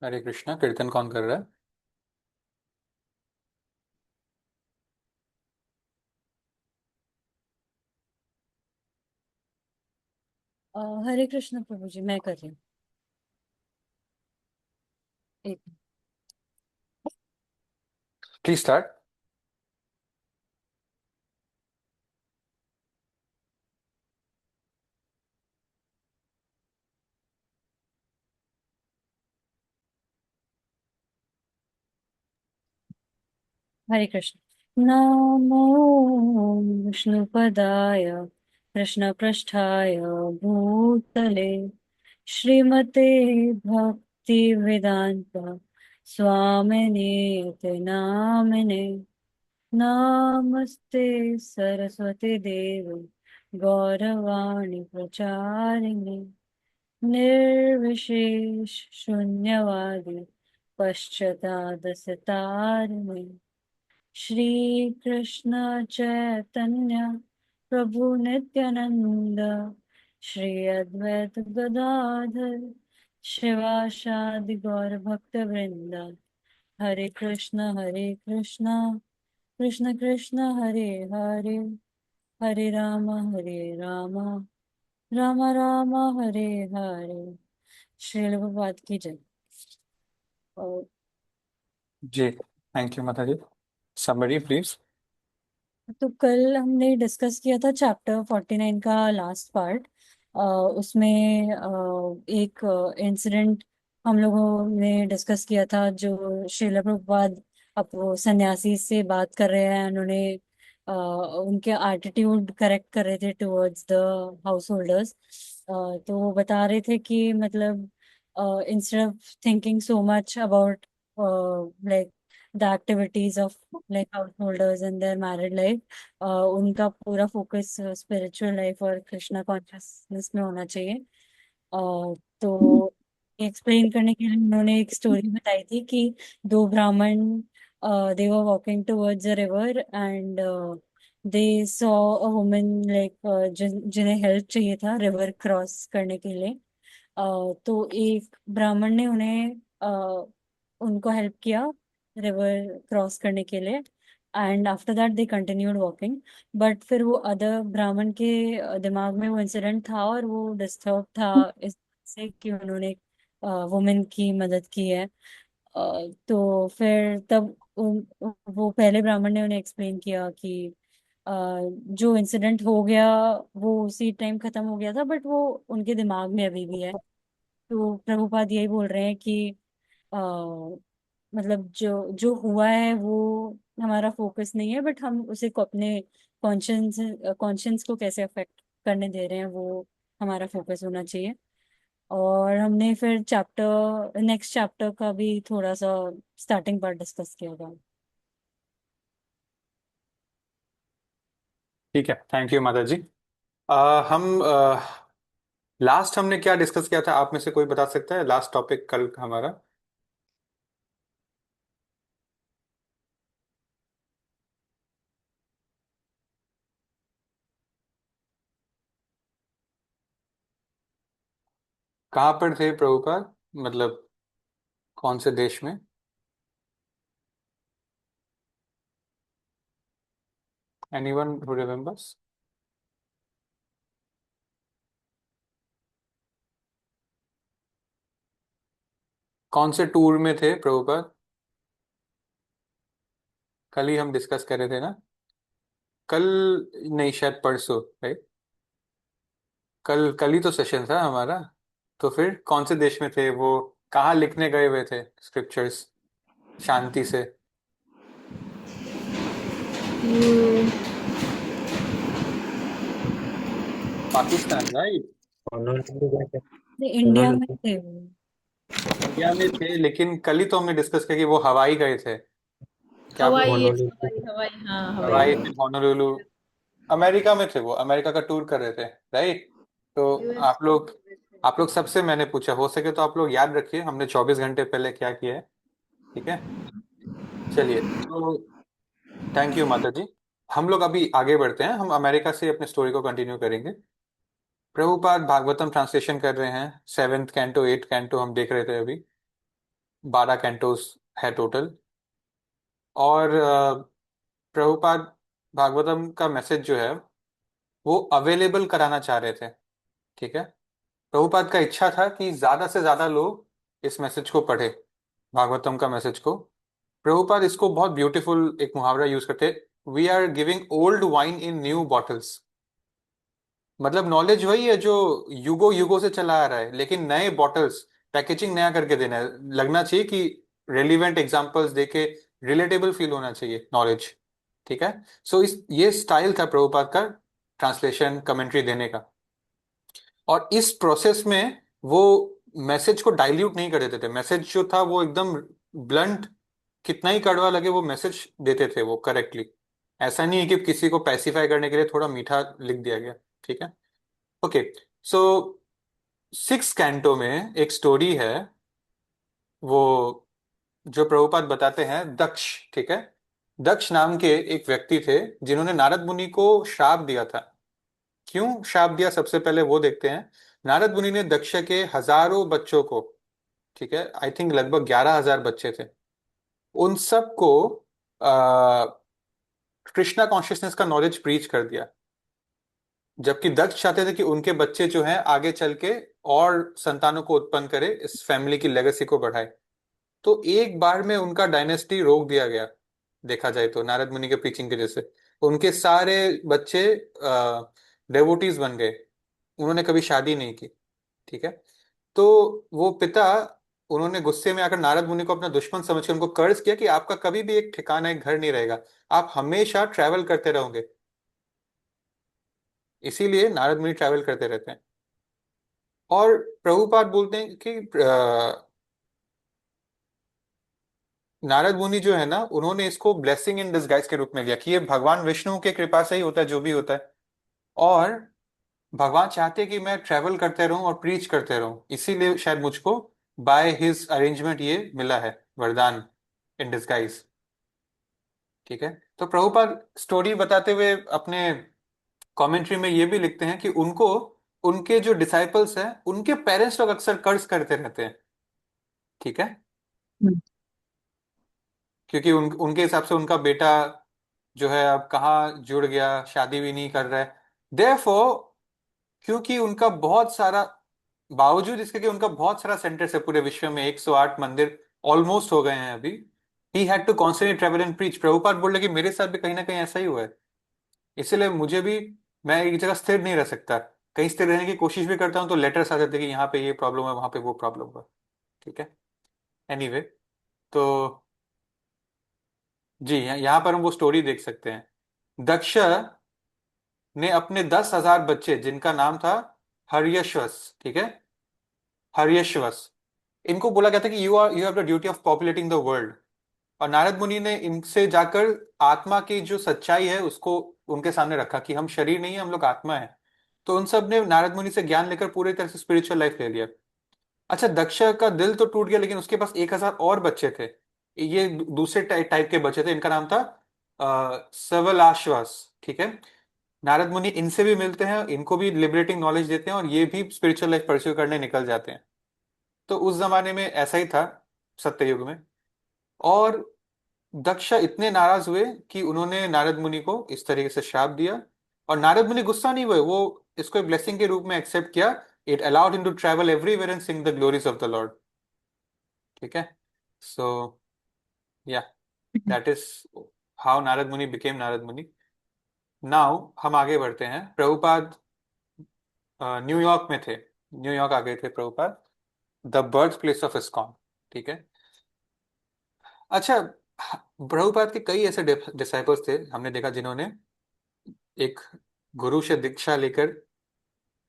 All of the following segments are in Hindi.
हरे कृष्णा। कीर्तन कौन कर रहा है? हरे कृष्ण प्रभु जी, मैं कर रही हूँ। एक प्लीज स्टार्ट। हरे कृष्ण। नमो विष्णुपदाय कृष्णपृष्ठाय भूतले श्रीमते भक्ति वेदांत स्वामिने इति नामिने। नमस्ते सरस्वती देवी गौरवाणी प्रचारिणे निर्विशेष शून्यवादी पश्चातादसतारिणे। श्री कृष्ण चैतन्य प्रभु नित्यानंद श्री अद्वैत गदाधर शिवासादि गौर भक्त वृंद। हरे कृष्ण कृष्ण कृष्ण हरे हरे, हरे हरे राम, राम राम हरे हरे। श्रील प्रभुपाद की जय। और जी, थैंक यू माता जी। Summary please. तो कल हमने डिस्कस किया था चैप्टर 49 का लास्ट पार्ट। उसमें एक इंसिडेंट हम लोगों ने डिस्कस किया था, जो श्रील प्रभुपाद अब वो सन्यासी से बात कर रहे हैं। उन्होंने उनके एटीट्यूड करेक्ट कर रहे थे टुवर्ड्स द हाउस होल्डर्स। तो वो बता रहे थे कि मतलब instead of thinking so much about like the activities of like house holders in their married life, उनका पूरा फोकस स्पिरिचुअल लाइफ और कृष्णा कॉन्शियसनेस में होना चाहिए। तो एक्सप्लेन करने के लिए उन्होंने एक स्टोरी बताई थी कि दो ब्राह्मण they were walking towards a river and they saw a woman like जिन्हें हेल्प चाहिए था रिवर क्रॉस करने के लिए। तो एक ब्राह्मण ने उन्हें उनको हेल्प किया रिवर क्रॉस करने के लिए। And after that they continued walking. But फिर वो अदर ब्राह्मण के दिमाग में वो इंसिडेंट था और वो डिस्टर्ब था इस से कि उन्होंने वुमेन की मदद की है। तो फिर तब वो पहले ब्राह्मण ने उन्हें एक्सप्लेन किया कि जो इंसिडेंट हो गया वो उसी टाइम खत्म हो गया था, बट वो उनके दिमाग में अभी भी है। तो प्रभुपाद यही बोल रहे हैं कि आ, मतलब जो जो हुआ है वो हमारा फोकस नहीं है, बट हम उसे को अपने कॉन्शियंस कॉन्शियंस को कैसे अफेक्ट करने दे रहे हैं वो हमारा फोकस होना चाहिए। और हमने फिर चैप्टर नेक्स्ट चैप्टर का भी थोड़ा सा स्टार्टिंग पार्ट डिस्कस किया था। ठीक है, थैंक यू माता जी। हम लास्ट हमने क्या डिस्कस किया था? आप में से कोई बता सकता है लास्ट टॉपिक कल हमारा? कहाँ पर थे प्रभुपाद? मतलब कौन से देश में? Anyone who remembers? कौन से टूर में थे प्रभुपाद? कल ही हम डिस्कस कर रहे थे ना? कल नहीं, शायद परसों, राइट? कल कल ही तो सेशन था हमारा। तो फिर कौन से देश में थे वो? कहाँ लिखने गए हुए थे स्क्रिप्चर्स शांति से? पाकिस्तान, राइट? इंडिया में थे वो। इंडिया में थे, लेकिन कल ही तो हमने डिस्कस किया कि वो हवाई गए थे। क्या आप लोग? हवाई हवाई हवाई, हाँ हवाई। हवाई फिर होनोलुलु। अमेरिका में थे वो, अमेरिका का टूर कर रहे थे, राइट? तो यूएस। आप लोग सबसे मैंने पूछा, हो सके तो आप लोग याद रखिए हमने 24 घंटे पहले क्या किया है। ठीक है, चलिए तो थैंक यू माता जी। हम लोग अभी आगे बढ़ते हैं, हम अमेरिका से अपने स्टोरी को कंटिन्यू करेंगे। प्रभुपाद भागवतम ट्रांसलेशन कर रहे हैं, सेवेंथ कैंटो एट कैंटो हम देख रहे थे अभी। 12 कैंटोस है टोटल। और प्रभुपाद भागवतम का मैसेज जो है वो अवेलेबल कराना चाह रहे थे। ठीक है। प्रभुपाद का इच्छा था कि ज्यादा से ज्यादा लोग इस मैसेज को पढ़े, भागवतम का मैसेज को। प्रभुपाद इसको बहुत ब्यूटीफुल एक मुहावरा यूज करते, we are giving old wine in new bottles. मतलब नॉलेज वही है जो युगों युगों से चला आ रहा है, लेकिन नए बॉटल्स, पैकेजिंग नया करके देना है। लगना चाहिए कि रेलिवेंट एग्जांपल्स देके रिलेटेबल फील होना चाहिए नॉलेज। ठीक है। सो इस ये स्टाइल था प्रभुपाद का ट्रांसलेशन कमेंट्री देने का। और इस प्रोसेस में वो मैसेज को डाइल्यूट नहीं कर देते थे। मैसेज जो था वो एकदम ब्लंट, कितना ही कड़वा लगे वो मैसेज देते थे वो करेक्टली। ऐसा नहीं है कि किसी को पैसिफाई करने के लिए थोड़ा मीठा लिख दिया गया। ठीक है। ओके। सो 6 कैंटो में एक स्टोरी है, वो जो प्रभुपाद बताते हैं दक्ष। ठीक है। दक्ष नाम के एक व्यक्ति थे जिन्होंने नारद मुनि को श्राप दिया था। क्यों श्राप दिया, सबसे पहले वो देखते हैं। नारद मुनि ने दक्ष के हजारों बच्चों को, ठीक है, आई थिंक लगभग 11,000 बच्चे थे, उन सबको कृष्णा कॉन्शियसनेस का नॉलेज प्रीच कर दिया। जबकि दक्ष चाहते थे कि उनके बच्चे जो हैं आगे चल के और संतानों को उत्पन्न करे, इस फैमिली की लेगेसी को बढ़ाए। तो एक बार में उनका डायनेस्टी रोक दिया गया। देखा जाए तो नारद मुनि के प्रीचिंग के जैसे उनके सारे बच्चे डेवोटीज बन गए। उन्होंने कभी शादी नहीं की। ठीक है। तो वो पिता, उन्होंने गुस्से में आकर नारद मुनि को अपना दुश्मन समझ के उनको कर्ज किया कि आपका कभी भी एक ठिकाना, एक घर नहीं रहेगा, आप हमेशा ट्रैवल करते रहोगे। इसीलिए नारद मुनि ट्रैवल करते रहते हैं। और प्रभुपाद बोलते हैं कि नारद मुनि जो है ना, उन्होंने इसको ब्लेसिंग इन डिसगाइज के रूप में लिया कि ये भगवान विष्णु के कृपा से ही होता है जो भी होता है। और भगवान चाहते हैं कि मैं ट्रैवल करते रहूं और प्रीच करते रहूं, इसीलिए शायद मुझको बाय हिज अरेंजमेंट ये मिला है वरदान इन डिसगाइज। ठीक है। तो प्रभुपाद स्टोरी बताते हुए अपने कमेंट्री में ये भी लिखते हैं कि उनको, उनके जो डिसाइपल्स हैं उनके पेरेंट्स लोग अक्सर कर्ज करते रहते हैं। ठीक है। हम्म। क्योंकि उनके हिसाब से उनका बेटा जो है अब कहाँ जुड़ गया, शादी भी नहीं कर रहा है। देयरफॉर, क्योंकि उनका बहुत सारा, बावजूद इसके कि उनका बहुत सारा सेंटर्स है पूरे विश्व में, 108 मंदिर ऑलमोस्ट हो गए हैं अभी, he had to constantly travel and preach. Prabhupada बोल रहे कि मेरे साथ भी कहीं ना कहीं ऐसा ही हुआ है। इसलिए मुझे भी, मैं एक जगह स्थिर नहीं रह सकता। कहीं स्थिर रहने की कोशिश भी करता हूँ तो लेटर्स आ जाते हैं कि यहाँ पे ये प्रॉब्लम है, वहां पे वो प्रॉब्लम हुआ। ठीक है। एनीवे, तो जी यहाँ पर हम वो स्टोरी देख सकते हैं। दक्ष ने अपने 10,000 बच्चे, जिनका नाम था हर्यश्वस, ठीक है, हर्यश्वस, इनको बोला गया था कि you have the duty of populating the world. और नारद मुनि ने इनसे जाकर आत्मा की जो सच्चाई है उसको उनके सामने रखा कि हम शरीर नहीं है, हम लोग आत्मा है। तो उन सब ने नारद मुनि से ज्ञान लेकर पूरी तरह से स्पिरिचुअल लाइफ ले लिया। अच्छा, दक्ष का दिल तो टूट गया, लेकिन उसके पास 1,000 और बच्चे थे। ये दूसरे टाइप के बच्चे थे। इनका नाम था सवलाश्वास। ठीक है। नारद मुनि इनसे भी मिलते हैं, इनको भी लिबरेटिंग नॉलेज देते हैं, और ये भी स्पिरिचुअल लाइफ परस्यू करने निकल जाते हैं। तो उस जमाने में ऐसा ही था, सत्य युग में। और दक्ष इतने नाराज हुए कि उन्होंने नारद मुनि को इस तरीके से श्राप दिया। और नारद मुनि गुस्सा नहीं हुए, वो इसको एक ब्लेसिंग के रूप में एक्सेप्ट किया। It allowed him to travel everywhere and sing the glories of the Lord. ठीक है। सो या, दैट इज हाउ नारद मुनि बिकेम नारद मुनि। नाउ हम आगे बढ़ते हैं। प्रभुपाद न्यूयॉर्क में थे, न्यूयॉर्क आ गए थे Prabhupada, the birth place of ISKCON. ठीक है। अच्छा, प्रभुपाद के कई ऐसे डिसाइपल्स थे, हमने देखा, जिन्होंने एक गुरु से दीक्षा लेकर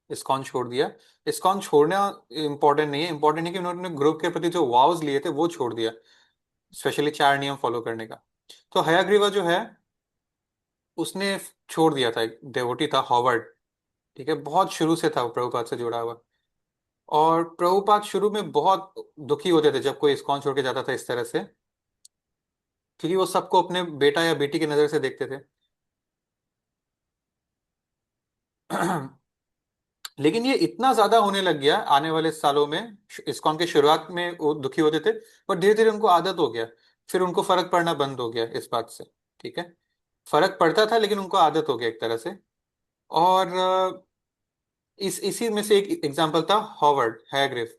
इस्कॉन छोड़ दिया। इस्कॉन छोड़ना इंपॉर्टेंट नहीं है, इंपॉर्टेंट है कि उन्होंने ग्रुप के प्रति जो वाउज लिए थे वो छोड़ दिया, स्पेशली 4 नियम फॉलो करने का। तो हयाग्रीवा जो है, उसने छोड़ दिया था। एक डेवोटी था हॉवर्ड। ठीक है। बहुत शुरू से था वो प्रभुपाद से जुड़ा हुआ। और प्रभुपाद शुरू में बहुत दुखी होते थे जब कोई इस्कॉन छोड़ के जाता था इस तरह से, क्योंकि वो सबको अपने बेटा या बेटी की नजर से देखते थे। लेकिन ये इतना ज्यादा होने लग गया आने वाले सालों में। इस्कॉन के शुरुआत में वो दुखी होते थे, पर धीरे धीरे उनको आदत हो गया। फिर उनको फर्क पड़ना बंद हो गया इस बात से। ठीक है, फर्क पड़ता था लेकिन उनको आदत हो गया एक तरह से। और इसी में से एक एग्जांपल था हॉवर्ड हैग्रिफ।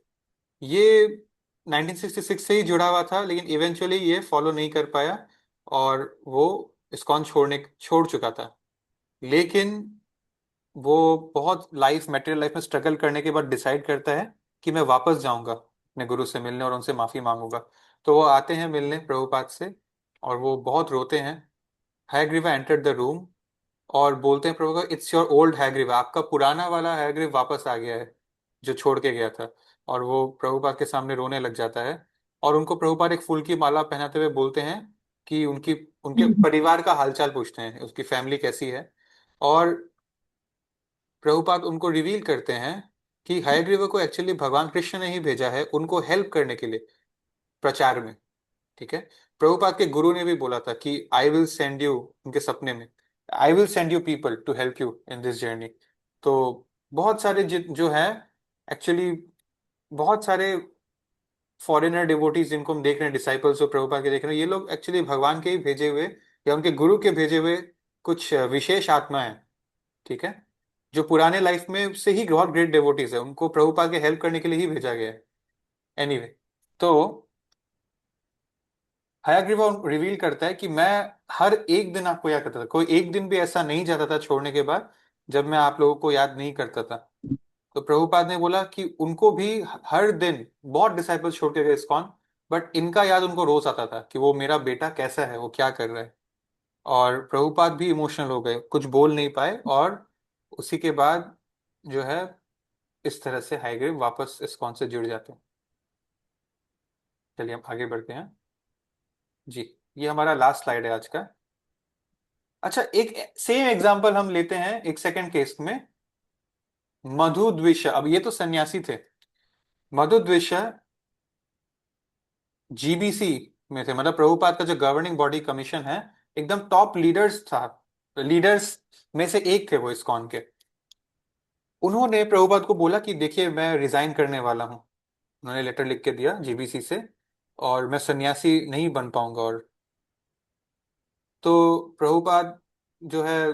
ये 1966 से ही जुड़ा हुआ था, लेकिन इवेंचुअली ये फॉलो नहीं कर पाया और वो इस्कॉन छोड़ चुका था। लेकिन वो बहुत लाइफ मटेरियल लाइफ में स्ट्रगल करने के बाद डिसाइड करता है कि मैं वापस जाऊंगा अपने गुरु से मिलने और उनसे माफी मांगूंगा। तो वो आते हैं मिलने प्रभुपाद से, और वो बहुत रोते हैं। हैग्रीवा एंटर्ड द रूम और बोलते हैं प्रभु का, इट्स योर ओल्ड हैग्रीवा, आपका पुराना वाला हैग्रीव वापस आ गया है जो छोड़ के गया था। और वो प्रभुपाद के सामने रोने लग जाता है। और उनको प्रभुपाद एक फूल की माला पहनाते हुए बोलते हैं कि उनकी उनके परिवार का हालचाल पूछते हैं, उसकी फैमिली कैसी है। और प्रभुपाद उनको रिवील करते हैं कि हयग्रीव को एक्चुअली भगवान कृष्ण ने ही भेजा है उनको हेल्प करने के लिए प्रचार में। ठीक है, प्रभुपाद के गुरु ने भी बोला था कि आई विल सेंड यू, उनके सपने में, I will send you people to help you in this journey. तो बहुत सारे जो है एक्चुअली, बहुत सारे फॉरेनर डिवोटीज जिनको हम देख रहे हैं, डिसाइपल्स जो प्रभुपाद के देख रहे हैं, ये लोग एक्चुअली भगवान के ही भेजे हुए या उनके गुरु के भेजे हुए कुछ विशेष आत्माएं हैं। ठीक है, जो पुराने लाइफ में से ही बहुत ग्रेट डिवोटीज है, उनको प्रभुपाद के हेल्प करने के लिए ही भेजा गया है। एनीवे, तो हयाग्रीवा रिवील करता है कि मैं हर एक दिन आपको याद करता था, कोई एक दिन भी ऐसा नहीं जाता था छोड़ने के बाद जब मैं आप लोगों को याद नहीं करता था। तो प्रभुपाद ने बोला कि उनको भी हर दिन बहुत डिसाइपल्स छोड़ के गए इस्कॉन, बट इनका याद उनको रोज आता था कि वो मेरा बेटा कैसा है, वो क्या कर रहा है। और प्रभुपाद भी इमोशनल हो गए, कुछ बोल नहीं पाए। और उसी के बाद जो है इस तरह से हाईग्रीव वापस इस्कॉन से जुड़ जाते हैं। चलिए हम आगे बढ़ते हैं। जी, ये हमारा लास्ट स्लाइड है आज का। अच्छा, एक सेम एग्जांपल हम लेते हैं एक सेकंड केस में। मधु द्विष, अब ये तो सन्यासी थे। मधु द्विष जीबीसी में थे, मतलब प्रभुपाद का जो गवर्निंग बॉडी कमीशन है, एकदम टॉप लीडर्स था, लीडर्स में से एक थे वो इस्कॉन के। उन्होंने प्रभुपाद को बोला कि देखिए मैं रिजाइन करने वाला हूँ। उन्होंने लेटर लिख के दिया जीबीसी से, और मैं सन्यासी नहीं बन पाऊंगा। और तो प्रभुपाद जो है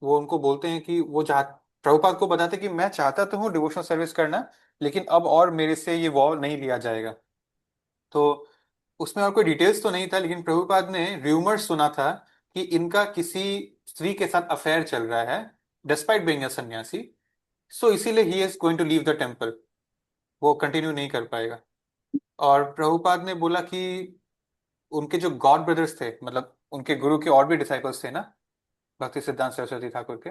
वो उनको बोलते हैं कि वो चाह प्रभुपाद को बताते हैं कि मैं चाहता तो हूँ डिवोशनल सर्विस करना, लेकिन अब और मेरे से ये वॉव नहीं लिया जाएगा। तो उसमें और कोई डिटेल्स तो नहीं था, लेकिन प्रभुपाद ने र्यूमर्स सुना था कि इनका किसी स्त्री के साथ अफेयर चल रहा है despite being a sannyasi. So इसीलिए he is going to leave the temple, वो कंटिन्यू नहीं कर पाएगा। और प्रभुपाद ने बोला कि उनके जो गॉड ब्रदर्स थे, मतलब उनके गुरु के और भी डिसाइपल्स थे ना, भक्ति सिद्धांत सरस्वती ठाकुर के,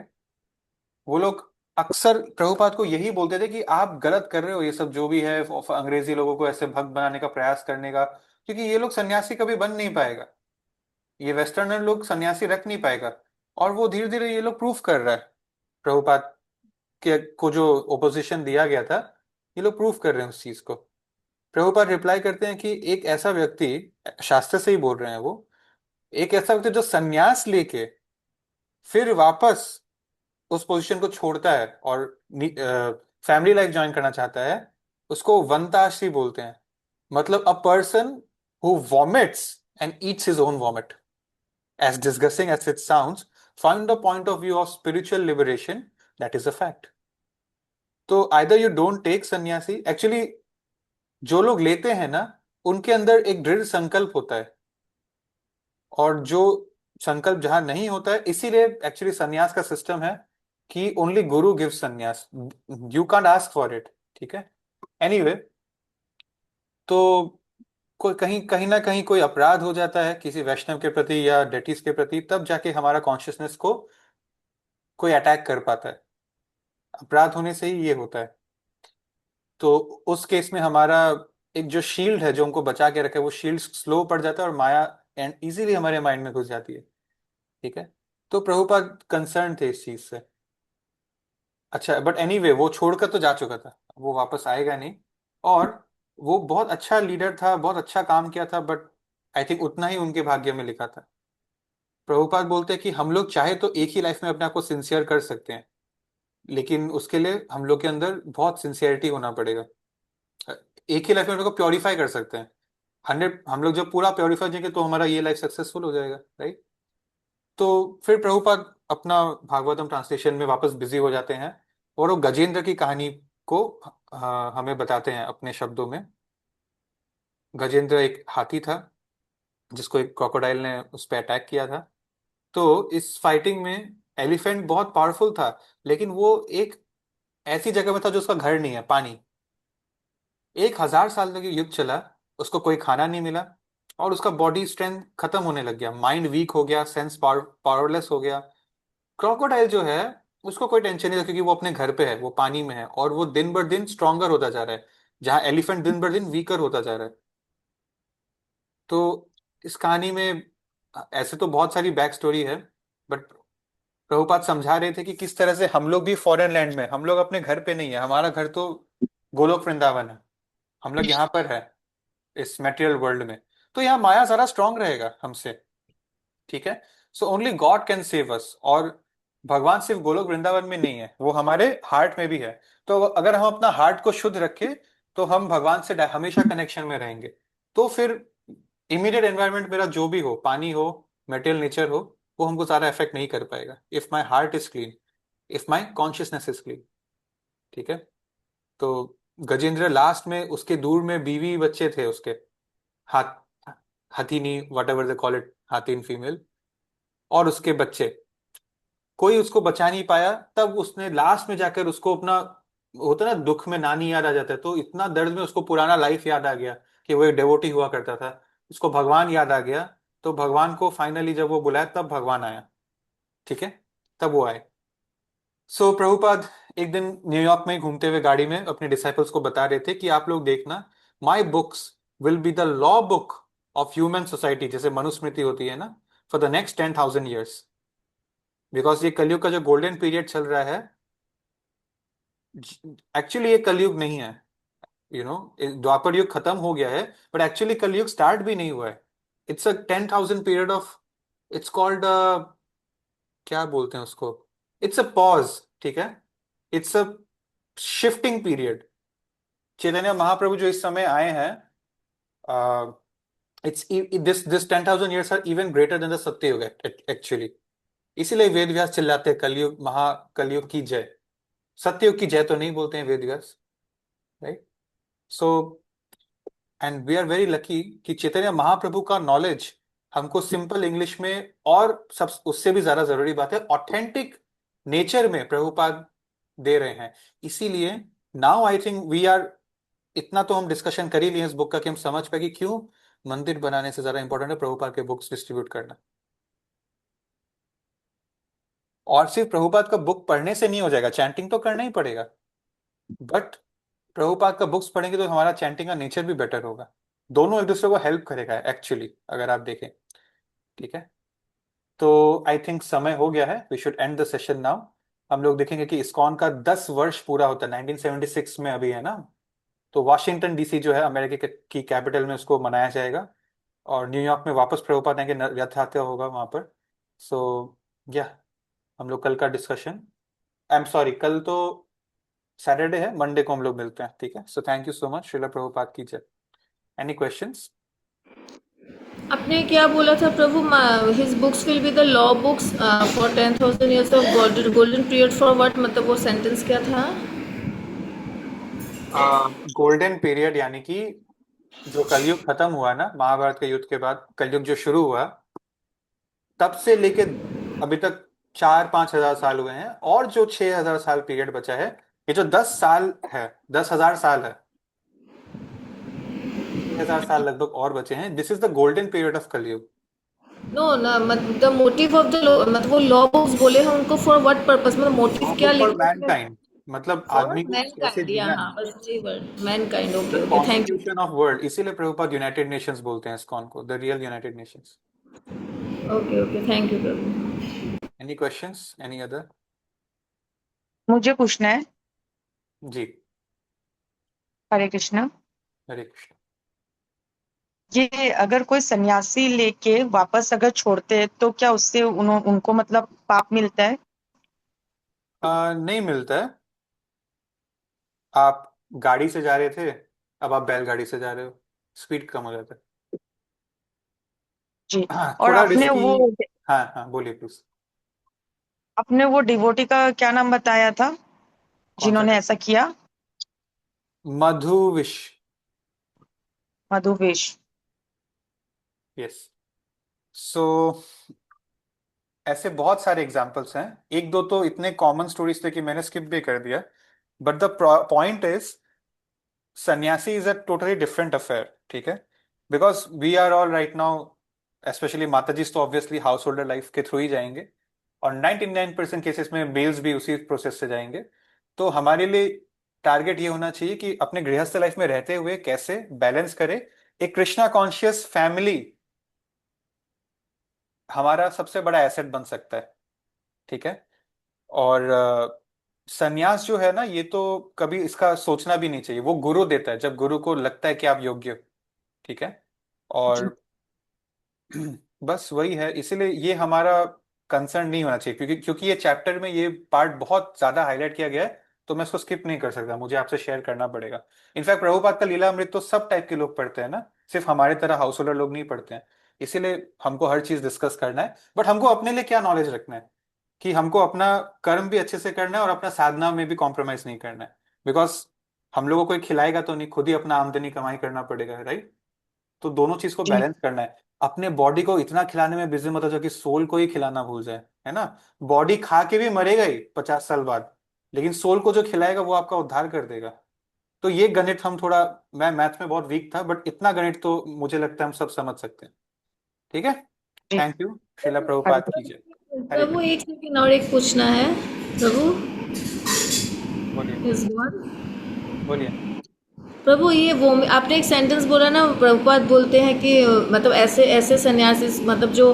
वो लोग अक्सर प्रभुपाद को यही बोलते थे कि आप गलत कर रहे हो ये सब जो भी है, अंग्रेजी लोगों को ऐसे भक्त बनाने का प्रयास करने का, क्योंकि ये लोग सन्यासी कभी बन नहीं पाएगा, ये वेस्टर्नर लोग सन्यासी रख नहीं पाएगा। और वो धीरे धीरे ये लोग प्रूफ कर रहा है, प्रभुपाद के को जो ओपोजिशन दिया गया था, ये लोग प्रूफ कर रहे हैं उस चीज को। प्रभुपाद रिप्लाई करते हैं कि एक ऐसा व्यक्ति, शास्त्र से ही बोल रहे हैं वो, एक ऐसा व्यक्ति जो सन्यास लेके फिर वापस उस पोजीशन को छोड़ता है और फैमिली लाइफ ज्वाइन करना चाहता है, उसको वंताश्री बोलते हैं। मतलब a person who vomits and eats his own vomit, as disgusting as it sounds, find the point of view of spiritual liberation, that is a fact. तो either you don't take sannyasi, actually जो लोग लेते हैं ना, उनके अंदर एक दृढ़ संकल्प होता है, और जो संकल्प जहां नहीं होता है, इसीलिए एक्चुअली सन्यास का सिस्टम है कि ओनली गुरु गिव सन्यास, you can't ask for it. ठीक है, एनीवे, तो कोई कहीं कहीं ना कहीं कोई अपराध हो जाता है किसी वैष्णव के प्रति या डेटीज के प्रति, तब जाके हमारा कॉन्शियसनेस को कोई अटैक कर पाता है। अपराध होने से ही ये होता है। तो उस केस में हमारा एक जो शील्ड है जो हमको बचा के रखे, वो शील्ड स्लो पड़ जाता है और माया एंड इजीली हमारे माइंड में घुस जाती है। ठीक है, तो प्रभुपाद कंसर्न थे इस चीज से। अच्छा, बट एनीवे वो छोड़कर तो जा चुका था, वो वापस आएगा नहीं। और वो बहुत अच्छा लीडर था, बहुत अच्छा काम किया था, बट आई थिंक उतना ही उनके भाग्य में लिखा था। प्रभुपाद बोलते हैं कि हम लोग चाहे तो एक ही लाइफ में अपने आप को सिंसियर कर सकते हैं, लेकिन उसके लिए हम लोग के अंदर बहुत सिंसियरिटी होना पड़ेगा। एक ही लाइफ में हम लोग को प्योरीफाई कर सकते हैं। 100, हम लोग जब पूरा प्योरीफाई हो जाएंगे तो हमारा ये लाइफ सक्सेसफुल हो जाएगा, राइट। तो फिर प्रभुपाद अपना भागवतम ट्रांसलेशन में वापस बिजी हो जाते हैं, और वो गजेंद्र की कहानी को हमें बताते हैं अपने शब्दों में। गजेंद्र एक हाथी था जिसको एक क्रोकोडाइल ने उस पर अटैक किया था। तो इस फाइटिंग में एलिफेंट बहुत पावरफुल था, लेकिन वो एक ऐसी जगह में था जो उसका घर नहीं है, पानी। 1,000 साल तक ये युद्ध चला, उसको कोई खाना नहीं मिला, और उसका बॉडी स्ट्रेंथ खत्म होने लग गया, माइंड वीक हो गया, सेंस पावरलेस हो गया। क्रोकोडाइल जो है, उसको कोई टेंशन नहीं था, क्योंकि वो अपने घर पे है, वो पानी में है, और वो दिन बर दिन स्ट्रांगर होता जा रहा है, जहाँ एलिफेंट दिन बर दिन वीकर होता जा रहा है। तो इस कहानी में ऐसे तो बहुत सारी बैक स्टोरी है, बट प्रभुपाद समझा रहे थे कि किस तरह से हम लोग भी फॉरेन लैंड में, हम लोग अपने घर पे नहीं है, हमारा घर तो गोलोक वृंदावन है, हम लोग यहाँ पर है इस मटेरियल वर्ल्ड में। तो यहाँ माया जरा स्ट्रांग रहेगा हमसे, ठीक है। So only God can save us, और भगवान सिर्फ गोलोक वृंदावन में नहीं है, वो हमारे हार्ट में भी है। तो अगर हम अपना हार्ट को शुद्ध रखें तो हम भगवान से हमेशा कनेक्शन में रहेंगे। तो फिर इमीडिएट एनवायरनमेंट मेरा जो भी हो, पानी हो, मटेरियल नेचर हो, वो हमको सारा इफेक्ट नहीं कर पाएगा, if my heart is clean, if my consciousness is clean, ठीक है। तो गजेंद्र लास्ट में, उसके दूर में बीवी बच्चे थे उसके, हाथ हथीनी, whatever they call it, हाथीन फीमेल, और उसके बच्चे, कोई उसको बचा नहीं पाया। तब उसने लास्ट में जाकर उसको अपना, होता है ना दुख में नानी याद आ जाता है, तो इतना दर्द में उसको पुराना लाइफ याद आ गया कि वो एक डेवोटी हुआ करता था, उसको भगवान याद आ गया। तो भगवान को फाइनली जब वो बुलाया तब भगवान आया, ठीक है, तब वो आए। सो प्रभुपाद एक दिन न्यूयॉर्क में घूमते हुए गाड़ी में अपने डिसाइपल्स को बता रहे थे कि आप लोग देखना, my books will be the law book of human society, जैसे मनुस्मृति होती है ना, for the next 10,000 years। Because ये कलयुग का जो गोल्डन पीरियड चल रहा है, एक्चुअली ये कलयुग नहीं है, द्वापर युग खत्म हो गया है, बट एक्चुअली कलयुग स्टार्ट भी नहीं हुआ है। It's a 10,000 period of, it's called, क्या बोलते हैं उसको, इट्स अ पॉज, ठीक है, it's a shifting period. Chaitanya Mahaprabhu जो इस समय आए हैं, it's this 10,000 years are even greater than the Satyayuga actually. इसीलिए वेद व्यास चिल्लाते हैं कलयुग, कलयुग की जय। सत्ययुग की जय तो नहीं बोलते हैं Ved Vyas, right. So and we are very lucky कि चैतन्य महाप्रभु का नॉलेज हमको सिंपल इंग्लिश में, और सब उससे भी ज्यादा जरूरी बात है ऑथेंटिक नेचर में प्रभुपाद दे रहे हैं। इसीलिए now I think we are, इतना तो हम डिस्कशन कर ही लिए इस बुक का कि हम समझ पाए कि क्यों मंदिर बनाने से ज्यादा इंपॉर्टेंट है प्रभुपाद के बुक्स डिस्ट्रीब्यूट करना। और सिर्फ प्रभुपाद का बुक पढ़ने से नहीं हो जाएगा, चैंटिंग तो करना ही पड़ेगा, बट प्रभुपाद का बुक्स पढ़ेंगे तो हमारा चैंटिंग का नेचर भी बेटर होगा। दोनों एक दूसरे को हेल्प करेगा एक्चुअली, अगर आप देखें, ठीक है। तो आई थिंक समय हो गया है, we should end the session now. हम लोग देखेंगे कि इस्कॉन का 10 वर्ष पूरा होता है, 1976 में अभी है ना। तो वाशिंगटन डीसी जो है अमेरिका की कैपिटल में, उसको मनाया जाएगा, और न्यूयॉर्क में वापस प्रभुपाद आएंगे, रथ यात्रा होगा वहां पर। सो या हम लोग कल का डिस्कशन, आई एम सॉरी, कल तो सैटरडे है, मंडे को हम लोग मिलते हैं, ठीक है। So thank you so much, Srila Prabhupada की जय। Any questions? आपने क्या बोला था Prabhu? His books will be the law books for 10,000 years of golden period for what, मतलब वो सेंटेंस क्या था? गोल्डन पीरियड यानी कि जो कलयुग खत्म हुआ ना, महाभारत के युद्ध के बाद कलयुग जो शुरू हुआ, तब से लेके अभी तक 4-5 हजार साल हुए हैं, और जो 6,000 साल पीरियड बचा है, ये जो 10 साल है, 10,000 साल है, 6,000 साल लगभग और बचे हैं, this is the golden period of कलयुग। नो ना, द मोटिव ऑफ द मतलब वो लॉ बुक्स बोले हैं उनको फॉर व्हाट पर्पस, मतलब मोटिव क्या फॉर लिखा उसमें? मैनकाइंड, मतलब फॉर आदमी को कैसे मैनकाइंड, या जीना हाँ है, बस यही word, Mankind. The okay okay, thank you. Constitution of world. इसीलिए प्रभुपाद यूनाइटेड नेशंस बोलते हैं इस्कॉन को, the real United Nations. Okay okay, thank you Prabhu. Any questions, any other? मुझे पूछना है। जी, हरे कृष्णा। हरे कृष्ण। ये अगर कोई सन्यासी लेके वापस अगर छोड़ते हैं तो क्या उससे उनको मतलब पाप मिलता है? नहीं मिलता है। आप गाड़ी से जा रहे थे, अब आप बैलगाड़ी से जा रहे हो, स्पीड कम हो जाता है। जी। हाँ, और थोड़ा रिस्की। वो हाँ हाँ, बोलिए प्लीज। आपने वो डिवोटी का क्या नाम बताया था कौन सा? जिन्होंने ऐसा किया? मधुविश। मधुवेश। यस। सो ऐसे बहुत सारे एग्जाम्पल्स हैं। एक दो तो इतने कॉमन स्टोरीज थे कि मैंने स्किप भी कर दिया। But the point is, sannyasi is a totally different affair, ठीक है? Because we are all right now, specially mataji तो ऑब्वियसली हाउस होल्डर लाइफ के थ्रू ही जाएंगे, और 99% केसेस में मेल्स भी उसी प्रोसेस से जाएंगे। तो हमारे लिए टारगेट ये होना चाहिए कि अपने गृहस्थ लाइफ में रहते हुए कैसे बैलेंस करें। एक कृष्णा कॉन्शियस फैमिली हमारा सबसे बड़ा एसेट बन सकता है, ठीक है? और संन्यास जो है ना, ये तो कभी इसका सोचना भी नहीं चाहिए। वो गुरु देता है जब गुरु को लगता है कि आप योग्य हो, ठीक है? जी। और बस वही है, इसीलिए ये हमारा कंसर्न नहीं होना चाहिए, क्योंकि क्योंकि ये चैप्टर में ये पार्ट बहुत ज्यादा हाईलाइट किया गया है, तो मैं इसको स्किप नहीं कर सकता, मुझे आपसे शेयर करना पड़ेगा। इनफैक्ट प्रभुपाद का लीलामृत तो सब टाइप के लोग पढ़ते हैं ना, सिर्फ हमारे तरह हाउस होल्डर लोग नहीं पढ़ते हैं। इसीलिए हमको हर चीज डिस्कस करना है, बट हमको अपने लिए क्या नॉलेज रखना है कि हमको अपना कर्म भी अच्छे से करना है और अपना साधना में भी कॉम्प्रोमाइज नहीं करना है। बिकॉज हम लोगों को कोई खिलाएगा तो नहीं, खुद ही अपना आमदनी कमाई करना पड़ेगा, राइट? तो दोनों चीज को जी। बैलेंस करना है। अपने बॉडी को इतना खिलाने में बिजी मत हो जाओ कि सोल को ही खिलाना भूल जाए, है ना? बॉडी खा के भी मरेगा ही 50 साल बाद, लेकिन सोल को जो खिलाएगा वो आपका उद्धार कर देगा। तो ये गणित हम थोड़ा, मैं मैथ में बहुत वीक था, बट इतना गणित तो मुझे लगता है हम सब समझ सकते हैं, ठीक है? जी। Thank you. शिला हरे प्रभुपाद की जय। हरे प्रभु कृष्ण। एक सेकंड और एक पूछना है। प्रभु बोलिए। Is one. बोलिए। प्रभु ये वो आपने एक सेंटेंस बोला ना, प्रभुपाद बोलते हैं कि मतलब ऐसे ऐसे सन्यासी मतलब जो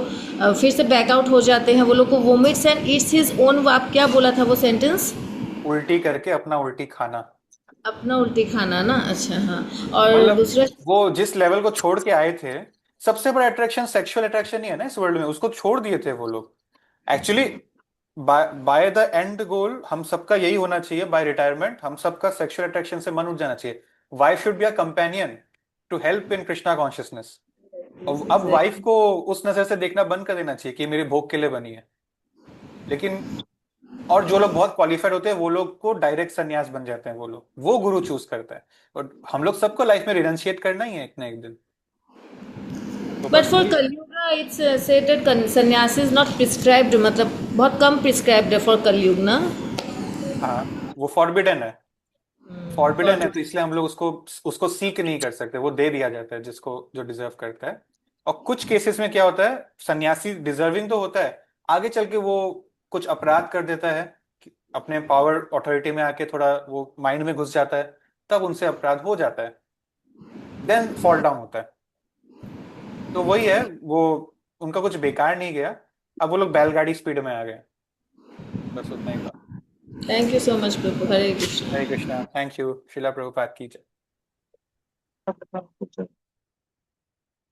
फिर से बैकआउट हो जाते हैं वो लोग को वोमिट्स एंड ईट्स हिज ओन, आप क्या बोला था वो सेंटेंस? उल्टी करके अपना उल्टी खाना। अपना उल्टी खाना ना, अच्छा हाँ। और मतलब दूसरा? वो जिस लेवल को छोड़ के आए थे, सबसे बड़ा अट्रैक्शन सेक्सुअल अट्रैक्शन ही है ना इस वर्ल्ड में, उसको छोड़ दिए थे वो लोग। एक्चुअली बाय द एंड गोल हम सबका यही होना चाहिए, बाय रिटायरमेंट हम सबका सेक्सुअल अट्रैक्शन से मन उठ जाना चाहिए। Wife should be a companion to help in Krishna consciousness. अब वाइफ को उस नजर से देखना बंद कर देना चाहिए कि मेरे भोग के लिए बनी है। लेकिन और जो लोग बहुत क्वालिफाइड होते हैं वो लोग को डायरेक्ट सन्यास बन जाते हैं, वो लोग, वो गुरु चूज करता है। और हम लोग सबको लाइफ में रिनशिएट करना ही है एक ना एक दिन। तो बट बस फॉर वही है। कलयुग इट्स सेड दैट सन्यासी इज नॉट प्रिस्क्राइब्ड, मतलब बहुत कम प्रिस्क्राइब्ड है फॉर कलयुग ना। हाँ, वो फॉरबिडन है। फॉरबिडन है, फॉर तो इसलिए हम लोग उसको उसको सीक नहीं कर सकते, वो दे दिया जाता है जिसको जो डिजर्व करता है। और कुछ केसेस में क्या होता है, सन्यासी डिजर्विंग तो होता है, आगे चल के वो कुछ अपराध कर देता है, अपने पावर अथॉरिटी में आके थोड़ा वो माइंड में घुस जाता है, तब उनसे अपराध हो जाता है, देन फॉल डाउन होता है। तो वही है वो, उनका कुछ बेकार नहीं गया। अब वो लोग बैलगाड़ी स्पीड में आ गए, बस उतना ही था। Thank you so much Prabhu, Hare Krishna. Hare Krishna. Thank you. शिला प्रभुपाद की जय। कृष्ण।